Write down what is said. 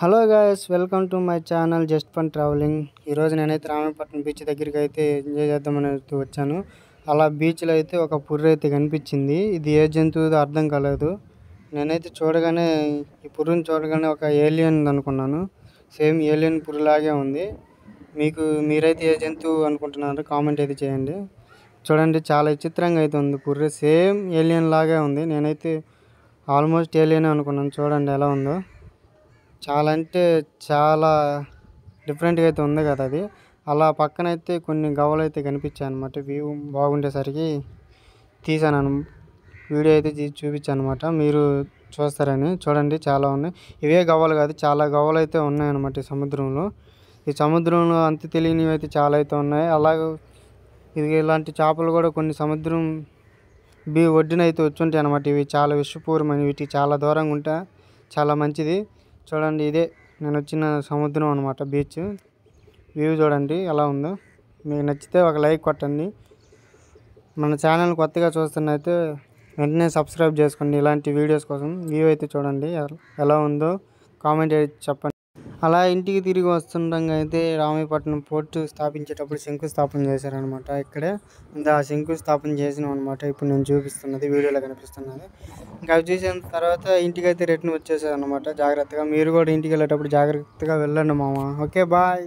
Hello guys, welcome to my channel just fun travelling. ఈరోజు నేనైతే Ramayapatnam beach దగ్గరికి అయితే ఎంజాయ్ చేద్దామని వచ్చాను. అలా బీచ్లో అయితే ఒక పుర్రె అయితే కనిపించింది. ఇది ఏ జంతువుదో అర్థం కాలేదు. నేనైతే చూడగానే ఈ పుర్రెని చూడగానే ఒక ఏలియన్ అనుకున్నాను. సేమ్ ఏలియన్ పుర్రెలాగే ఉంది. మీరైతే ఏ జంతువు అనుకుంటున్నారు కామెంట్ అయితే చేయండి. చూడండి, చాలా విచిత్రంగా అయితే ఉంది. పుర్రె సేమ్ ఏలియన్ లాగే ఉంది. నేనైతే ఆల్మోస్ట్ ఏలియన్ అనుకున్నాను. చూడండి ఎలా ఉందో. చాలా అంటే చాలా డిఫరెంట్గా అయితే ఉంది కదా అది. అలా పక్కనైతే కొన్ని గవ్వలు అయితే కనిపించాయి అనమాట. వ్యూ బాగుండేసరికి తీసాను, వీడియో అయితే తీసి చూపించాను అనమాట. మీరు చూస్తారని. చూడండి, చాలా ఉన్నాయి. ఇవే గవ్వలు కాదు, చాలా గవ్వలు అయితే ఉన్నాయన్నమాట ఈ సముద్రంలో. ఈ సముద్రంలో అంత తెలియనివి అయితే చాలా అయితే ఉన్నాయి. అలాగే ఇలాంటి చేపలు కూడా కొన్ని సముద్రం ఒడ్డున అయితే వచ్చి ఉంటాయి అనమాట. ఇవి చాలా విషపూరమైన, వీటికి చాలా దూరంగా ఉంటే చాలా మంచిది. చూడండి, ఇదే నేను వచ్చిన సముద్రం అనమాట. బీచ్ వ్యూ చూడండి ఎలా ఉందో. మీకు నచ్చితే ఒక లైక్ కొట్టండి. మన ఛానల్ కొత్తగా చూస్తున్నైతే వెంటనే సబ్స్క్రైబ్ చేసుకోండి. ఇలాంటి వీడియోస్ కోసం వ్యూ అయితే చూడండి ఎలా ఉందో కామెంట్ అయితే చెప్పండి. అలా ఇంటికి తిరిగి వస్తుండగా అయితే రామాయపట్నం పోర్టు స్థాపించేటప్పుడు శంకుస్థాపన చేశారనమాట. ఇక్కడే ఆ శంకుస్థాపన చేసినాం అనమాట. ఇప్పుడు నేను చూపిస్తున్నది వీడియోలో కనిపిస్తున్నది. ఇంకా అవి చూసిన తర్వాత ఇంటికి అయితే రిటర్న్ వచ్చేసాను అనమాట. జాగ్రత్తగా మీరు కూడా ఇంటికి వెళ్ళేటప్పుడు జాగ్రత్తగా వెళ్ళండి మామ. Okay, bye.